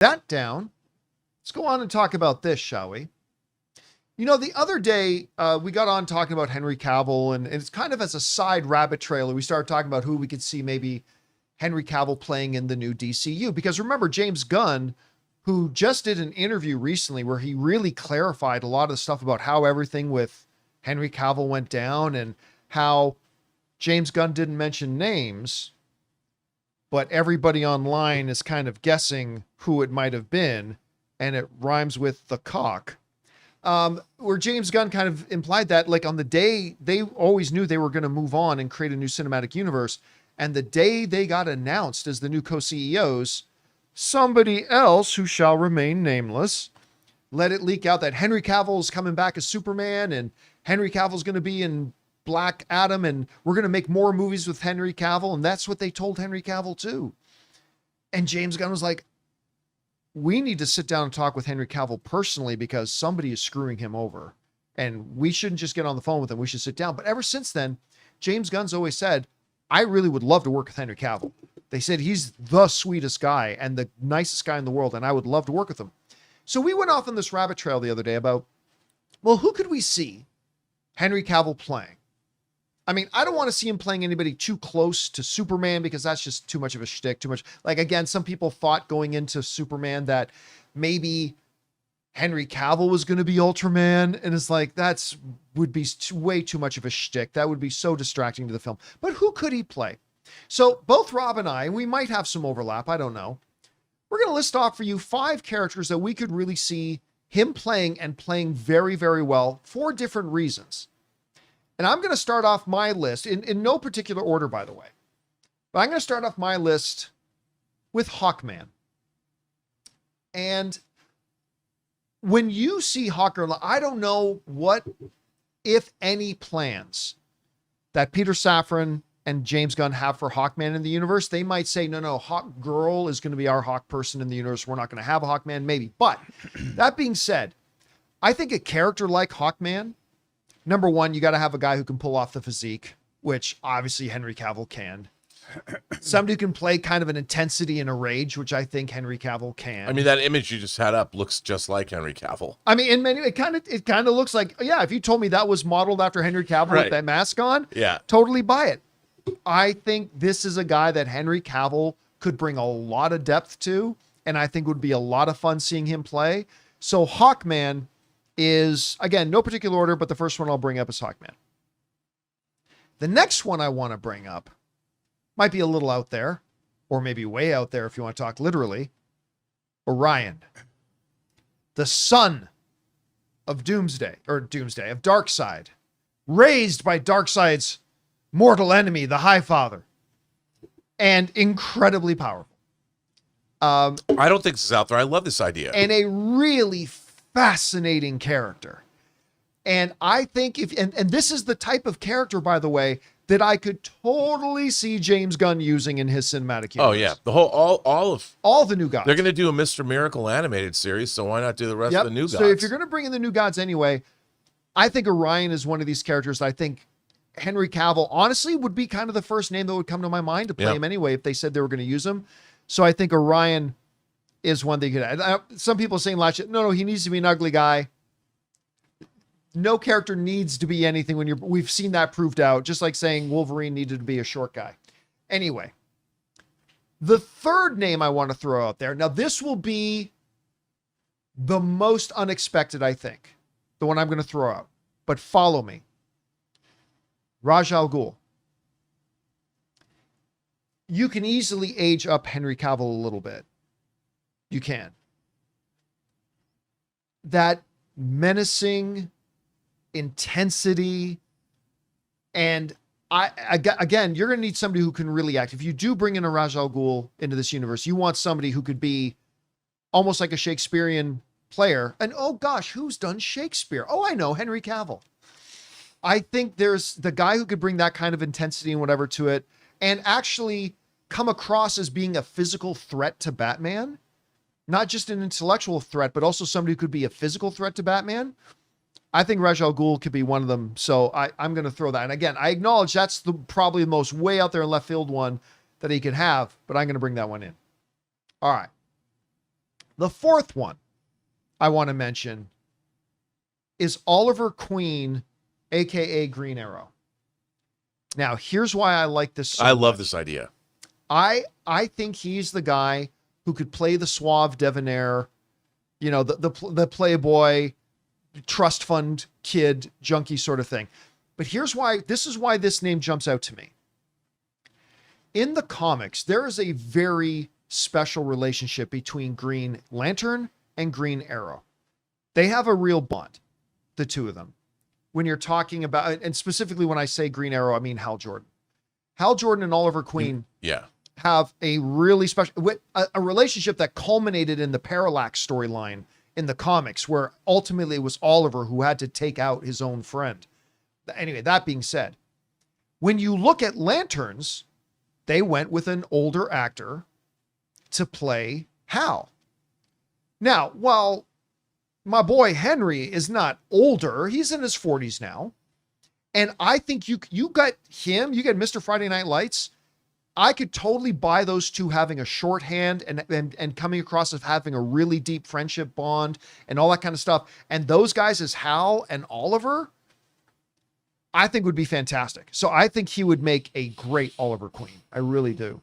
That down. Let's go on and talk about this, shall we? You know, the other day we got on talking about Henry Cavill, and it's kind of as a side rabbit trail. We started talking about who we could see maybe Henry Cavill playing in the new DCU. Because remember, James Gunn, who just did an interview recently where he really clarified a lot of the stuff about how everything with Henry Cavill went down and how James Gunn didn't mention names, but everybody online is kind of guessing who it might have been, and it rhymes with the cock. Where James Gunn kind of implied that, like, on the day they always knew they were going to move on and create a new cinematic universe, and the day they got announced as the new co-CEOs, somebody else who shall remain nameless let it leak out that Henry Cavill is coming back as Superman, and Henry Cavill is going to be in Black Adam, and we're going to make more movies with Henry Cavill. And that's what they told Henry Cavill too. And James Gunn was like, we need to sit down and talk with Henry Cavill personally, because somebody is screwing him over, and we shouldn't just get on the phone with him. We should sit down. But ever since then, James Gunn's always said, I really would love to work with Henry Cavill. They said he's the sweetest guy and the nicest guy in the world, and I would love to work with him. So we went off on this rabbit trail the other day about, well, who could we see Henry Cavill playing? I mean, I don't want to see him playing anybody too close to Superman, because that's just too much of a shtick, too much. Like, again, some people thought going into Superman that maybe Henry Cavill was going to be Ultraman. And it's like, would be way too much of a shtick. That would be so distracting to the film. But who could he play? So both Rob and I, we might have some overlap, I don't know. We're going to list off for you 5 characters that we could really see him playing, and playing very, very well, for different reasons. And I'm going to start off my list in no particular order, by the way. But I'm going to start off my list with Hawkman. And when you see Hawkman, I don't know what, if any, plans that Peter Safran and James Gunn have for Hawkman in the universe. They might say, no, Hawk Girl is going to be our Hawk person in the universe. We're not going to have a Hawkman, maybe. But that being said, I think a character like Hawkman, number one, you got to have a guy who can pull off the physique, which obviously Henry Cavill can. Somebody who can play kind of an intensity and a rage, which I think Henry Cavill can. I mean, that image you just had up looks just like Henry Cavill. I mean, in many, it kind of looks like, yeah, if you told me that was modeled after Henry Cavill with that mask on, yeah, totally buy it. I think this is a guy that Henry Cavill could bring a lot of depth to, and I think would be a lot of fun seeing him play. So Hawkman is, again, no particular order, but the first one I'll bring up is Hawkman. The next one I want to bring up might be a little out there, or maybe way out there if you want to talk literally. Orion, the son of Doomsday, of Darkseid, raised by Darkseid's mortal enemy, the High Father, and incredibly powerful. I don't think this is out there. I love this idea. And a really fascinating character. And I think and this is the type of character, by the way, that I could totally see James Gunn using in his cinematic universe. Oh yeah, the whole all the new gods. They're going to do a Mr. Miracle animated series, so why not do the rest of the new gods? So if you're going to bring in the new gods anyway, I think Orion is one of these characters. I think Henry Cavill, honestly, would be kind of the first name that would come to my mind to play him anyway if they said they were going to use him. So I think Orion is one they could add. Some people are saying last year, no, he needs to be an ugly guy. No character needs to be anything we've seen that proved out, just like saying Wolverine needed to be a short guy. Anyway, the third name I want to throw out there. Now, this will be the most unexpected, I think. The one I'm going to throw out. But follow me. Ra's al Ghul. You can easily age up Henry Cavill a little bit. You can. That menacing intensity, and again, you're going to need somebody who can really act. If you do bring in a Ra's al Ghul into this universe, you want somebody who could be almost like a Shakespearean player. And oh gosh, who's done Shakespeare? Oh, I know, Henry Cavill. I think there's the guy who could bring that kind of intensity and whatever to it, and actually come across as being a physical threat to Batman. Not just an intellectual threat, but also somebody who could be a physical threat to Batman. I think Ra's al Ghul could be one of them. So I'm going to throw that. And again, I acknowledge that's probably the most way out there in left field one that he could have, but I'm going to bring that one in. All right. The fourth one I want to mention is Oliver Queen, aka Green Arrow. Now, here's why I like this so I love much. this idea. I think he's the guy who could play the suave debonair, you know, the playboy, trust fund kid, junkie sort of thing. But this is why this name jumps out to me. In the comics, there is a very special relationship between Green Lantern and Green Arrow. They have a real bond, the two of them. When you're talking about, and specifically when I say Green Arrow, I mean Hal Jordan. Hal Jordan and Oliver Queen have a really special, a relationship that culminated in the Parallax storyline in the comics, where ultimately it was Oliver who had to take out his own friend. Anyway, that being said, when you look at Lanterns, they went with an older actor to play Hal. Now, while my boy Henry is not older, he's in his 40s now. And I think you got him, you get Mr. Friday Night Lights. I could totally buy those two having a shorthand and coming across as having a really deep friendship bond and all that kind of stuff. And those guys as Hal and Oliver, I think would be fantastic. So I think he would make a great Oliver Queen. I really do.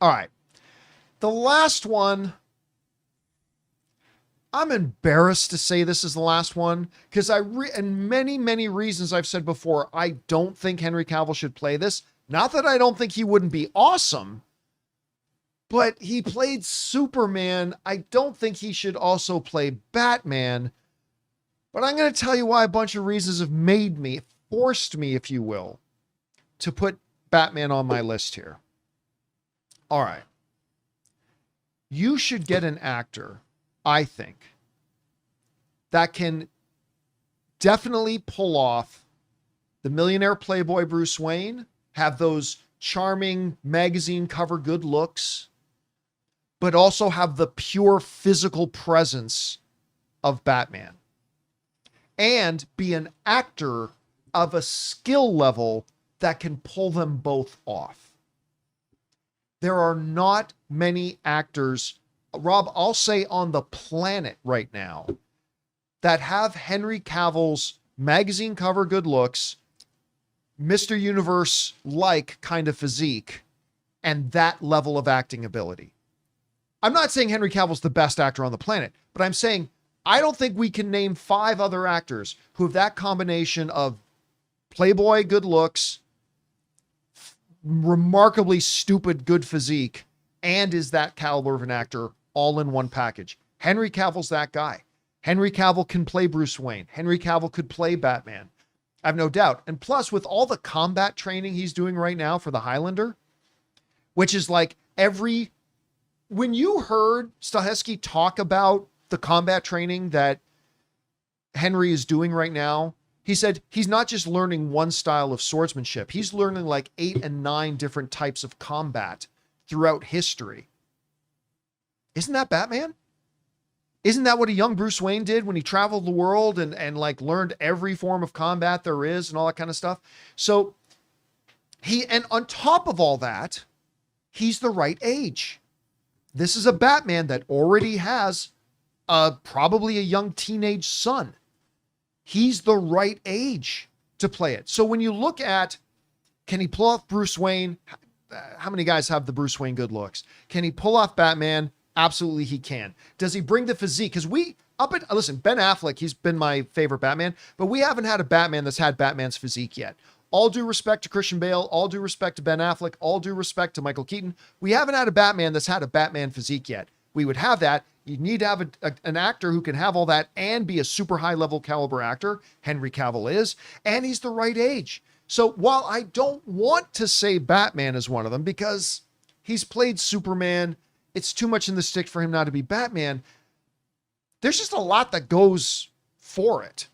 All right. The last one, I'm embarrassed to say this is the last one because and many reasons I've said before, I don't think Henry Cavill should play this. Not that I don't think he wouldn't be awesome, but he played Superman. I don't think he should also play Batman. But I'm going to tell you why a bunch of reasons have forced me, if you will, to put Batman on my list here. All right. You should get an actor, I think, that can definitely pull off the millionaire playboy Bruce Wayne, have those charming magazine cover good looks, but also have the pure physical presence of Batman. And be an actor of a skill level that can pull them both off. There are not many actors, Rob, I'll say on the planet right now, that have Henry Cavill's magazine cover good looks, Mr. Universe-like kind of physique, and that level of acting ability. I'm not saying Henry Cavill's the best actor on the planet, but I'm saying I don't think we can name 5 other actors who have that combination of playboy good looks, remarkably stupid good physique, and is that caliber of an actor all in one package. Henry Cavill's that guy. Henry Cavill can play Bruce Wayne. Henry Cavill could play Batman. I have no doubt. And plus, with all the combat training he's doing right now for the Highlander, which is like when you heard Stahelski talk about the combat training that Henry is doing right now, he said he's not just learning one style of swordsmanship. He's learning like 8 and 9 different types of combat throughout history. Isn't that Batman? Isn't that what a young Bruce Wayne did when he traveled the world and like learned every form of combat there is and all that kind of stuff? So and on top of all that, he's the right age. This is a Batman that already has probably a young teenage son. He's the right age to play it. So when you look at, can he pull off Bruce Wayne? How many guys have the Bruce Wayne good looks? Can he pull off Batman? Absolutely he can. Does he bring the physique? Because listen, Ben Affleck, he's been my favorite Batman, but we haven't had a Batman that's had Batman's physique yet. All due respect to Christian Bale, all due respect to Ben Affleck, all due respect to Michael Keaton, we haven't had a Batman that's had a Batman physique yet. We would have that. You need to have an actor who can have all that and be a super high level caliber actor. Henry Cavill is, and he's the right age. So while I don't want to say Batman is one of them because he's played Superman, it's too much in the stick for him not to be Batman. There's just a lot that goes for it.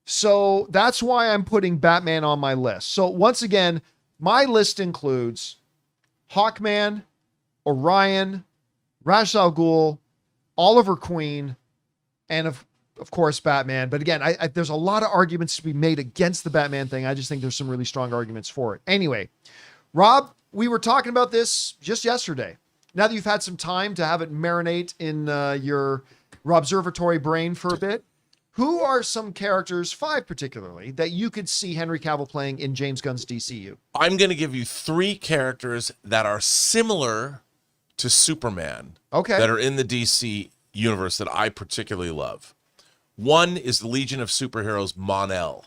So that's why I'm putting Batman on my list. So once again, my list includes Hawkman, Orion, Ra's al Ghul, Oliver Queen, and of course, Batman. But again, there's a lot of arguments to be made against the Batman thing. I just think there's some really strong arguments for it. Anyway, Rob, we were talking about this just yesterday. now that you've had some time to have it marinate in your observatory brain for a bit, who are some characters, 5 particularly, that you could see Henry Cavill playing in James Gunn's DCU? I'm going to give you 3 characters that are similar to Superman. Okay. That are in the DC universe that I particularly love. One is the Legion of Superheroes Mon-El,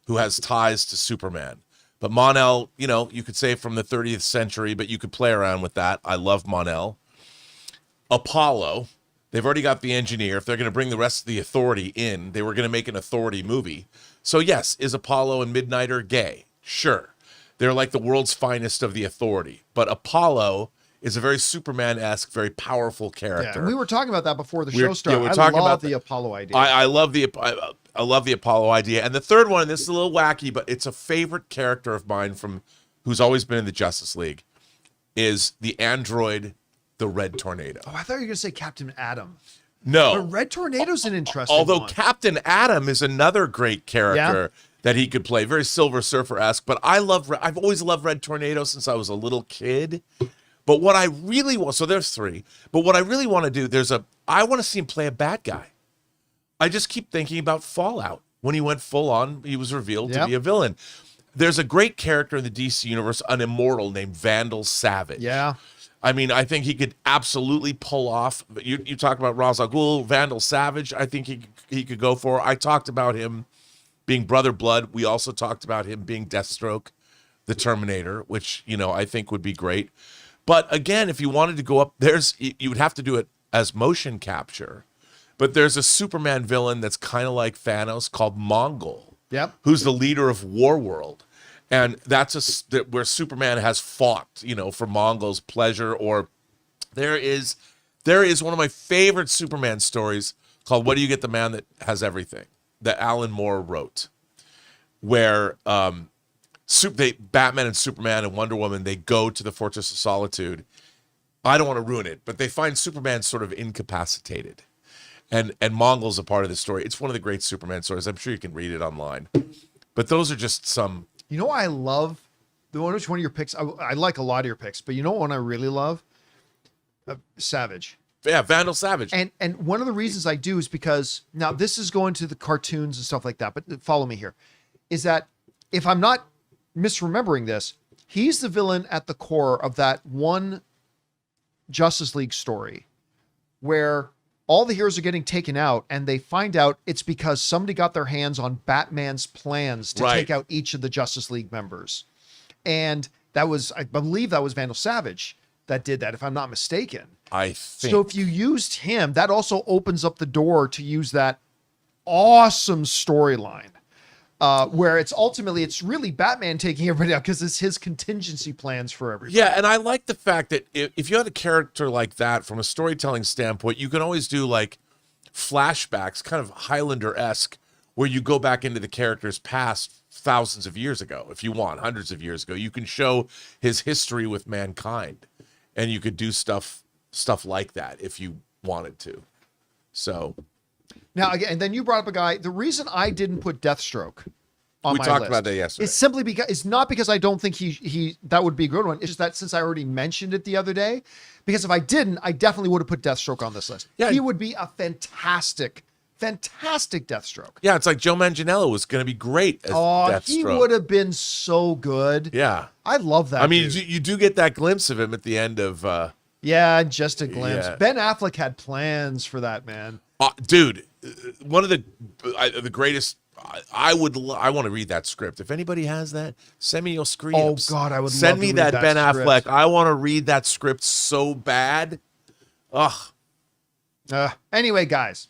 who has ties to Superman. But Mon-El, you know, you could say from the 30th century, but you could play around with that. I love Mon-El. Apollo, they've already got the engineer. If they're going to bring the rest of the Authority in, they were going to make an Authority movie. So yes, is Apollo and Midnighter gay? Sure. They're like the world's finest of the Authority. But Apollo is a very Superman-esque, very powerful character. Yeah, we were talking about that before the show started. We're I talking love about the Apollo idea. I love the Apollo idea. And the third one, and this is a little wacky, but it's a favorite character of mine from who's always been in the Justice League, is the android, the Red Tornado. Oh, I thought you were going to say Captain Atom. No. But Red Tornado's an interesting Although one. Captain Atom is another great character that he could play, very Silver Surfer-esque. But I've always loved Red Tornado since I was a little kid. But what I really want, so there's 3. But what I really want to do, I want to see him play a bad guy. I just keep thinking about Fallout. When he went full on, he was revealed to be a villain. There's a great character in the DC universe, an immortal named Vandal Savage. Yeah. I mean, I think he could absolutely pull off. You talk about Ra's al Ghul, Vandal Savage. I think he could go for. I talked about him being Brother Blood. We also talked about him being Deathstroke, the Terminator, which, you know, I think would be great. But again, if you wanted to go up, you would have to do it as motion capture. But there's a Superman villain that's kind of like Thanos called Mongol. Yep. Who's the leader of Warworld. And that's where Superman has fought, you know, for Mongol's pleasure. Or there is one of my favorite Superman stories called What Do You Get the Man That Has Everything? That Alan Moore wrote, where Batman and Superman and Wonder Woman, they go to the Fortress of Solitude. I don't want to ruin it, but they find Superman sort of incapacitated. And Mongol's a part of the story. It's one of the great Superman stories. I'm sure you can read it online. But those are just some. You know what I love? Which one of your picks? I like a lot of your picks, but you know what one I really love? Savage. Yeah, Vandal Savage. And one of the reasons I do is because, now this is going to the cartoons and stuff like that, but follow me here, is that if I'm not misremembering this, he's the villain at the core of that one Justice League story where all the heroes are getting taken out and they find out it's because somebody got their hands on Batman's plans to take out each of the Justice League members. And that was, I believe that was Vandal Savage that did that, if I'm not mistaken. I think. So if you used him, that also opens up the door to use that awesome storyline. Where it's really Batman taking everybody out because it's his contingency plans for everybody. Yeah, and I like the fact that if you had a character like that from a storytelling standpoint, you can always do like flashbacks, kind of Highlander-esque, where you go back into the character's past thousands of years ago, if you want, hundreds of years ago. You can show his history with mankind, and you could do stuff like that if you wanted to. So. Now, again, and then you brought up a guy. The reason I didn't put Deathstroke on my list. We talked about that yesterday. It's simply because it's not because I don't think he that would be a good one. It's just that since I already mentioned it the other day, because if I didn't, I definitely would have put Deathstroke on this list. Yeah, he would be a fantastic Deathstroke. Yeah, it's like Joe Manganiello was going to be great as Deathstroke. He would have been so good. Yeah. I love that. I mean, you do get that glimpse of him at the end of. Yeah, just a glimpse. Yeah. Ben Affleck had plans for that, man. Dude, one of the greatest. I want to read that script. If anybody has that, send me your screenups. Oh God, I would send love me to read that Ben script. Affleck. I want to read that script so bad. Ugh. Anyway, guys,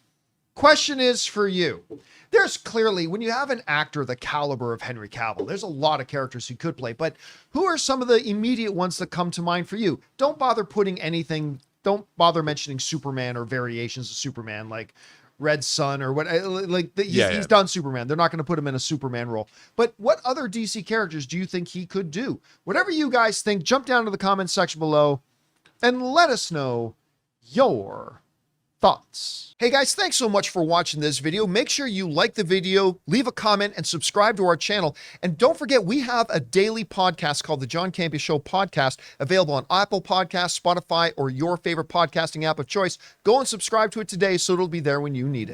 question is for you. There's clearly, when you have an actor the caliber of Henry Cavill, there's a lot of characters who could play, but who are some of the immediate ones that come to mind for you? Don't bother mentioning Superman or variations of Superman like Red Sun or what, he's done Superman. They're not going to put him in a Superman role. But what other DC characters do you think he could do? Whatever you guys think, jump down to the comments section below and let us know your thoughts. Hey guys, thanks so much for watching this video. Make sure you like the video, leave a comment, and subscribe to our channel. And don't forget, we have a daily podcast called the John Campea Show podcast, available on Apple Podcasts, Spotify, or your favorite podcasting app of choice. Go and subscribe to it today so it'll be there when you need it.